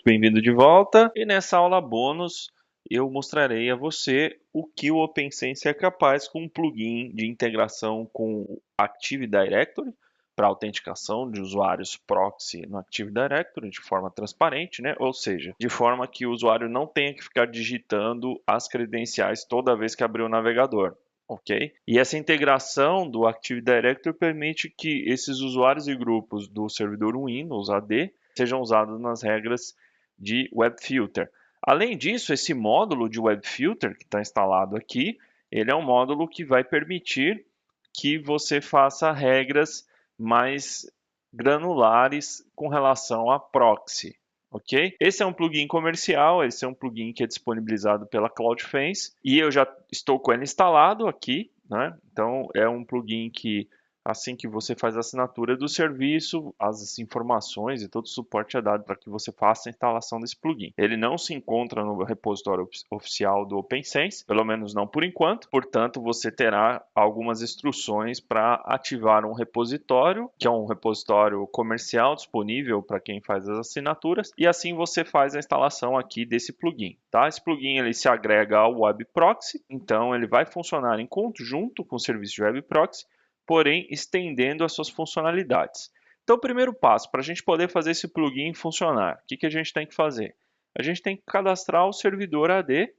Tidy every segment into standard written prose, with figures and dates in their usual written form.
muito bem-vindo de volta. E nessa aula bônus eu mostrarei a você o que o OpenSense é capaz com um plugin de integração com o Active Directory para autenticação de usuários proxy no Active Directory de forma transparente, né? Ou seja, de forma que o usuário não tenha que ficar digitando as credenciais toda vez que abrir o navegador. Ok? E essa integração do Active Directory permite que esses usuários e grupos do servidor Windows AD sejam usados nas regras de WebFilter. Além disso, esse módulo de WebFilter que está instalado aqui, ele é um módulo que vai permitir que você faça regras mais granulares com relação a proxy. Ok? Esse é um plugin comercial, esse é um plugin que é disponibilizado pela CloudFence e eu já estou com ele instalado aqui, né? Então é um plugin que assim que você faz a assinatura do serviço, as informações e todo o suporte é dado para que você faça a instalação desse plugin. Ele não se encontra no repositório oficial do OpenSense, pelo menos não por enquanto, portanto você terá algumas instruções para ativar um repositório, que é um repositório comercial disponível para quem faz as assinaturas, e assim você faz a instalação aqui desse plugin. Tá? Esse plugin ele se agrega ao Web Proxy, então ele vai funcionar em conjunto com o serviço de Web Proxy, porém estendendo as suas funcionalidades. Então, o primeiro passo para a gente poder fazer esse plugin funcionar, o que a gente tem que fazer? A gente tem que cadastrar o servidor AD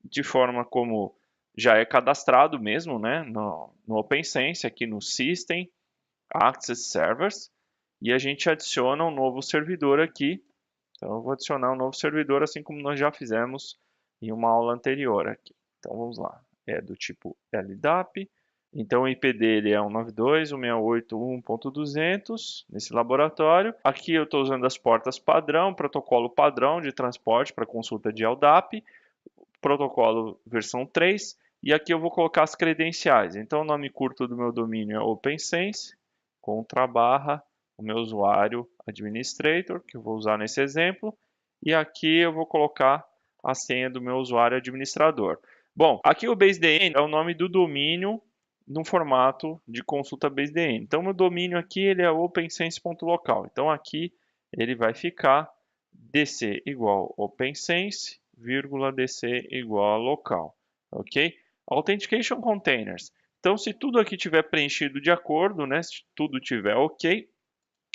de forma como já é cadastrado mesmo, né, no OpenSense, aqui no System, Access Servers, e a gente adiciona um novo servidor aqui. Então, eu vou adicionar um novo servidor, assim como nós já fizemos em uma aula anterior aqui. Então, vamos lá. É do tipo LDAP. Então, o IP dele é 192.168.1.200 nesse laboratório. Aqui eu estou usando as portas padrão, protocolo padrão de transporte para consulta de LDAP, protocolo versão 3. E aqui eu vou colocar as credenciais. Então, o nome curto do meu domínio é OpenSense, /, o meu usuário administrator, que eu vou usar nesse exemplo. E aqui eu vou colocar a senha do meu usuário administrador. Bom, aqui o BaseDN é o nome do domínio no formato de consulta BaseDN. Então, meu domínio aqui ele é opensense.local. Então, aqui ele vai ficar dc igual opensense, dc igual a local. Ok? Authentication Containers. Então, se tudo aqui tiver preenchido de acordo, né, se tudo tiver ok,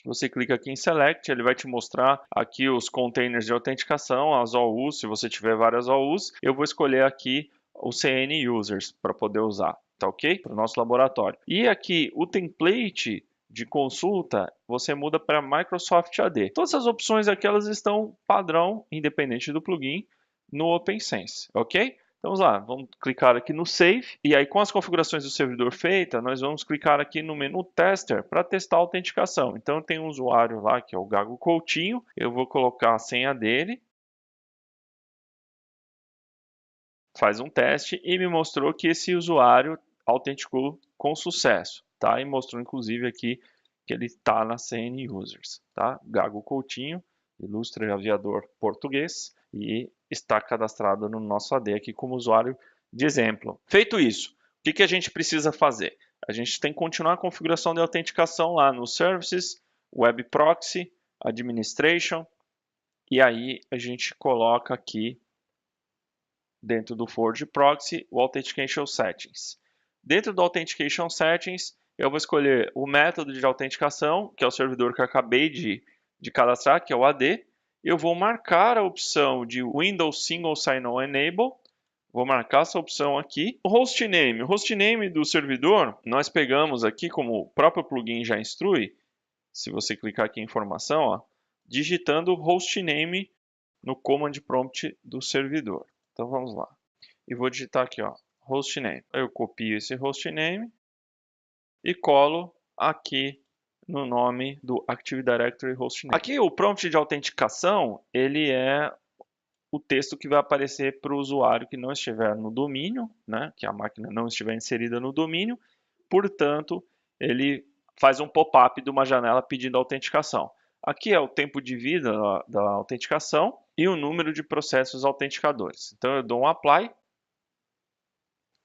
você clica aqui em Select, ele vai te mostrar aqui os containers de autenticação, as OUs, se você tiver várias OUs. Eu vou escolher aqui o CN Users para poder usar, tá ok? Para o nosso laboratório. E aqui o template de consulta, você muda para Microsoft AD. Todas as opções aqui elas estão padrão, independente do plugin, no OpenSense, ok? Então vamos lá, vamos clicar aqui no Save, e aí com as configurações do servidor feitas, nós vamos clicar aqui no menu Tester para testar a autenticação. Então tem um usuário lá que é o Gago Coutinho, eu vou colocar a senha dele, faz um teste e me mostrou que esse usuário autenticou com sucesso, tá? E mostrou inclusive aqui que ele está na CN Users, tá? Gago Coutinho, ilustre aviador português, e está cadastrado no nosso AD aqui como usuário de exemplo. Feito isso, o que a gente precisa fazer? A gente tem que continuar a configuração de autenticação lá no Services, Web Proxy, Administration, e aí a gente coloca aqui dentro do Forge Proxy o Authentication Settings. Dentro do Authentication Settings, eu vou escolher o método de autenticação, que é o servidor que eu acabei de cadastrar, que é o AD. Eu vou marcar a opção de Windows Single Sign-On Enable. Vou marcar essa opção aqui. O hostname do servidor, nós pegamos aqui, como o próprio plugin já instrui, se você clicar aqui em informação, ó, digitando o hostname no command prompt do servidor. Então vamos lá. E vou digitar aqui, ó, hostname. Eu copio esse hostname e colo aqui no nome do Active Directory hostname. Aqui o prompt de autenticação, ele é o texto que vai aparecer para o usuário que não estiver no domínio, né, que a máquina não estiver inserida no domínio. Portanto, ele faz um pop-up de uma janela pedindo autenticação. Aqui é o tempo de vida da autenticação e o número de processos autenticadores. Então eu dou um apply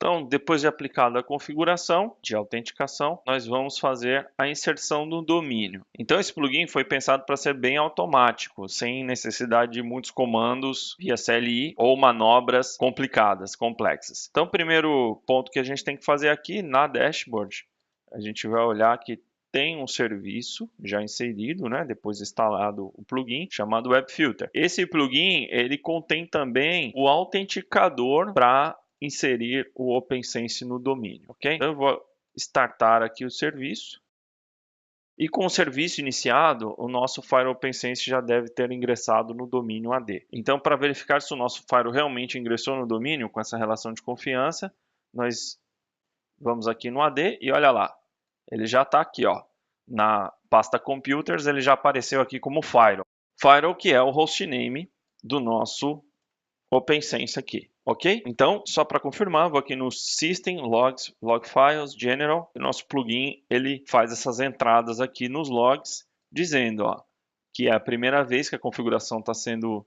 Então, depois de aplicada a configuração de autenticação, nós vamos fazer a inserção do domínio. Então, esse plugin foi pensado para ser bem automático, sem necessidade de muitos comandos via CLI ou manobras complicadas, complexas. Então, o primeiro ponto que a gente tem que fazer aqui na dashboard, a gente vai olhar que tem um serviço já inserido, né, depois instalado o plugin, chamado WebFilter. Esse plugin, ele contém também o autenticador para inserir o OpenSense no domínio, ok? Então eu vou startar aqui o serviço. E com o serviço iniciado, o nosso Fire OpenSense já deve ter ingressado no domínio AD. Então, para verificar se o nosso Fire realmente ingressou no domínio com essa relação de confiança, nós vamos aqui no AD e olha lá, ele já está aqui, ó, na pasta Computers, ele já apareceu aqui como Fire. Fire que é o hostname do nosso OpenSense aqui, ok? Então, só para confirmar, vou aqui no System, Logs, Log Files, General. O nosso plugin, ele faz essas entradas aqui nos logs, dizendo, ó, que é a primeira vez que a configuração está sendo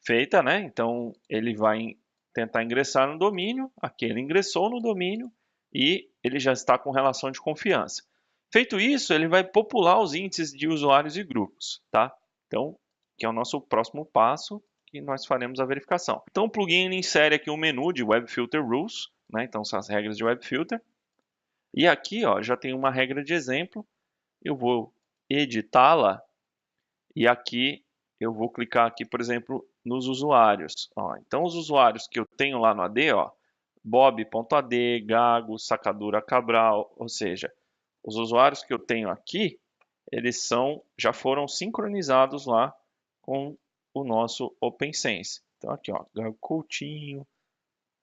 feita, né? Então, ele vai tentar ingressar no domínio. Aqui ele ingressou no domínio e ele já está com relação de confiança. Feito isso, ele vai popular os índices de usuários e grupos, tá? Então, que é o nosso próximo passo, que nós faremos a verificação. Então, o plugin insere aqui um menu de Web Filter Rules, né? Então, são as regras de Web Filter. E aqui, ó, já tem uma regra de exemplo. Eu vou editá-la e aqui eu vou clicar aqui, por exemplo, nos usuários. Ó, então, os usuários que eu tenho lá no AD, ó, bob.ad, Gago, Sacadura Cabral, ou seja, os usuários que eu tenho aqui, eles já foram sincronizados lá com o nosso OpenSense. Então aqui, ó, Gago Coutinho,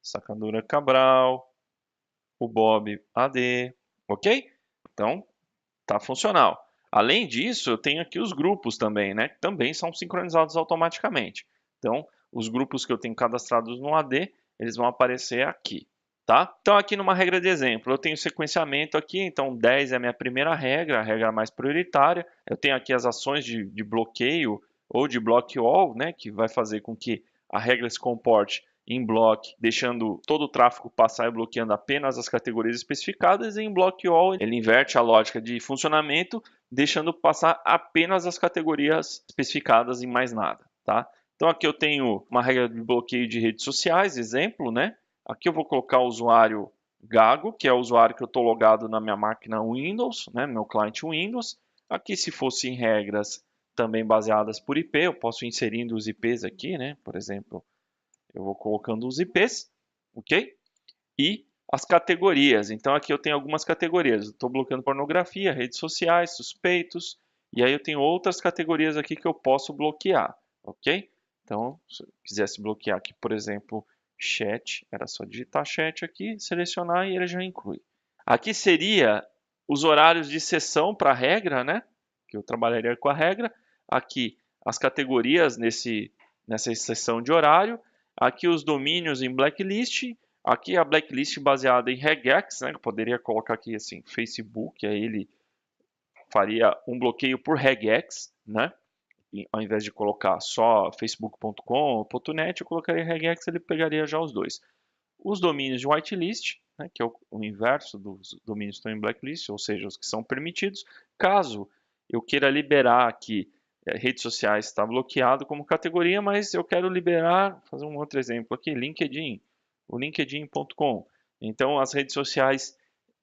Sacadura Cabral, o Bob AD, ok? Então, tá funcional. Além disso, eu tenho aqui os grupos também, né? Que também são sincronizados automaticamente. Então, os grupos que eu tenho cadastrados no AD, eles vão aparecer aqui, tá? Então, aqui numa regra de exemplo, eu tenho sequenciamento aqui, então 10 é a minha primeira regra, a regra mais prioritária. Eu tenho aqui as ações de bloqueio ou de block all, né? Que vai fazer com que a regra se comporte em block, deixando todo o tráfego passar e bloqueando apenas as categorias especificadas, e em block all ele inverte a lógica de funcionamento, deixando passar apenas as categorias especificadas e mais nada, tá? Então aqui eu tenho uma regra de bloqueio de redes sociais, exemplo, né? Aqui eu vou colocar o usuário Gago, que é o usuário que eu estou logado na minha máquina Windows, né? Meu cliente Windows. Aqui, se fossem regras também baseadas por IP, eu posso ir inserindo os IPs aqui, né? Por exemplo, eu vou colocando os IPs, ok? E as categorias. Então aqui eu tenho algumas categorias. Estou bloqueando pornografia, redes sociais, suspeitos. E aí eu tenho outras categorias aqui que eu posso bloquear, ok? Então, se eu quisesse bloquear aqui, por exemplo, chat, era só digitar chat aqui, selecionar e ele já inclui. Aqui seria os horários de sessão para a regra, né? Que eu trabalharia com a regra. Aqui as categorias nessa seção de horário. Aqui os domínios em blacklist, aqui a blacklist baseada em regex, né? Eu poderia colocar aqui assim, Facebook, aí ele faria um bloqueio por regex, né? E, ao invés de colocar só facebook.com ou .net, eu colocaria regex, ele pegaria já os dois. Os domínios de whitelist, né? Que é o inverso dos domínios que estão em blacklist, ou seja, os que são permitidos. Caso eu queira liberar aqui redes sociais está bloqueado como categoria, mas eu quero liberar, fazer um outro exemplo aqui, LinkedIn, o linkedin.com. Então, as redes sociais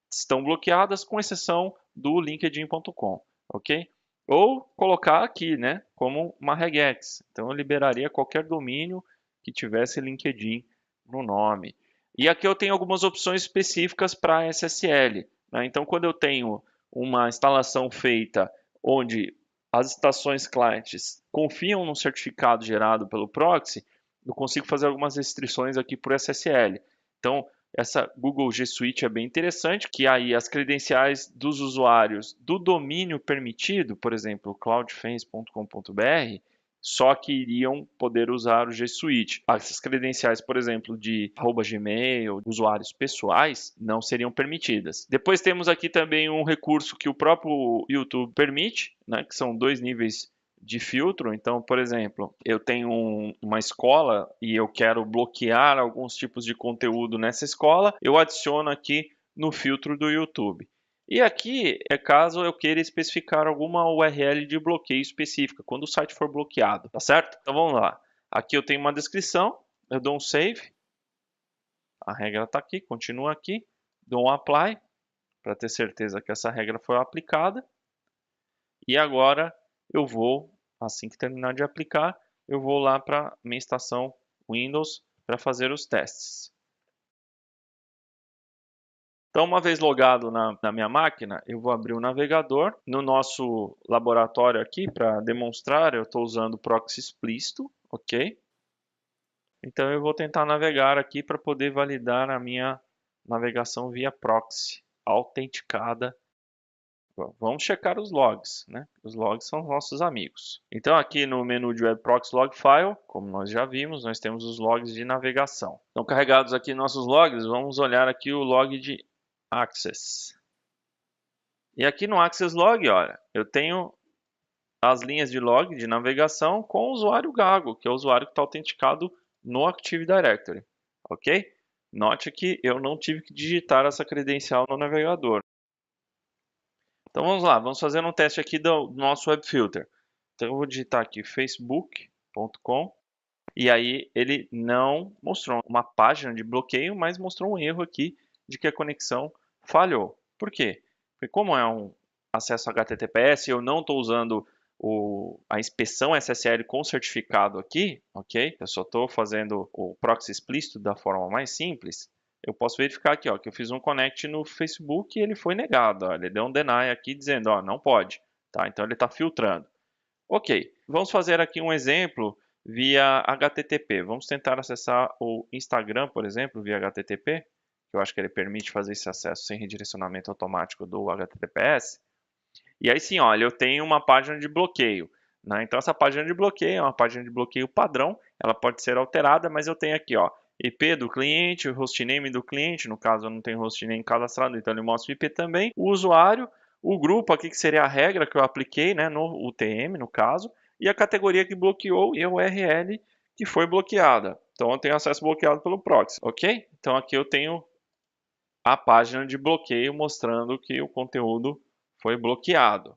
estão bloqueadas, com exceção do linkedin.com, ok? Ou colocar aqui, né, como uma regex. Então, eu liberaria qualquer domínio que tivesse LinkedIn no nome. E aqui eu tenho algumas opções específicas para SSL, né? Então, quando eu tenho uma instalação feita onde as estações clientes confiam no certificado gerado pelo proxy, eu consigo fazer algumas restrições aqui por SSL. Então, essa Google G Suite é bem interessante, que aí as credenciais dos usuários do domínio permitido, por exemplo, cloudfence.com.br, só que iriam poder usar o G Suite. Essas credenciais, por exemplo, de @gmail, usuários pessoais, não seriam permitidas. Depois temos aqui também um recurso que o próprio YouTube permite, né, que são 2 níveis de filtro. Então, por exemplo, eu tenho uma escola e eu quero bloquear alguns tipos de conteúdo nessa escola, eu adiciono aqui no filtro do YouTube. E aqui é caso eu queira especificar alguma URL de bloqueio específica, quando o site for bloqueado, tá certo? Então vamos lá. Aqui eu tenho uma descrição, eu dou um save, a regra está aqui, continua aqui, dou um apply, para ter certeza que essa regra foi aplicada. E agora eu vou, assim que terminar de aplicar, eu vou lá para minha estação Windows para fazer os testes. Então, uma vez logado na minha máquina, eu vou abrir o navegador. No nosso laboratório aqui, para demonstrar, eu estou usando o proxy explícito, ok? Então, eu vou tentar navegar aqui para poder validar a minha navegação via proxy, autenticada. Vamos checar os logs, né? Os logs são nossos amigos. Então aqui no menu de Web Proxy Log File, como nós já vimos, nós temos os logs de navegação. Então carregados aqui nossos logs, vamos olhar aqui o log de Access. E aqui no Access Log, olha, eu tenho as linhas de log de navegação com o usuário Gago, que é o usuário que está autenticado no Active Directory, ok? Note que eu não tive que digitar essa credencial no navegador. Então vamos lá, vamos fazer um teste aqui do nosso web filter. Então eu vou digitar aqui facebook.com e aí ele não mostrou uma página de bloqueio, mas mostrou um erro aqui de que a conexão falhou. Por quê? Porque como é um acesso HTTPS, eu não estou usando a inspeção SSL com certificado aqui, ok? Eu só estou fazendo o proxy explícito da forma mais simples. Eu posso verificar aqui, ó, que eu fiz um connect no Facebook e ele foi negado. Ó, ele deu um deny aqui dizendo, ó, não pode. Tá? Então ele está filtrando. Ok, vamos fazer aqui um exemplo via HTTP. Vamos tentar acessar o Instagram, por exemplo, via HTTP. Eu acho que ele permite fazer esse acesso sem redirecionamento automático do HTTPS. E aí sim, olha, eu tenho uma página de bloqueio. Né? Então essa página de bloqueio é uma página de bloqueio padrão. Ela pode ser alterada, mas eu tenho aqui, ó, IP do cliente, o hostname do cliente, no caso eu não tenho hostname cadastrado, então ele mostra o IP também, o usuário, o grupo aqui que seria a regra que eu apliquei, né, no UTM no caso, e a categoria que bloqueou e a URL que foi bloqueada. Então eu tenho acesso bloqueado pelo proxy, ok? Então aqui eu tenho a página de bloqueio mostrando que o conteúdo foi bloqueado,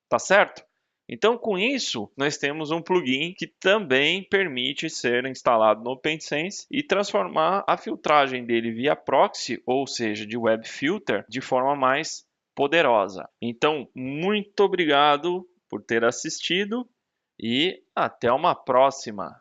tá certo? Então, com isso, nós temos um plugin que também permite ser instalado no OpenSense e transformar a filtragem dele via proxy, ou seja, de web filter, de forma mais poderosa. Então, muito obrigado por ter assistido e até uma próxima!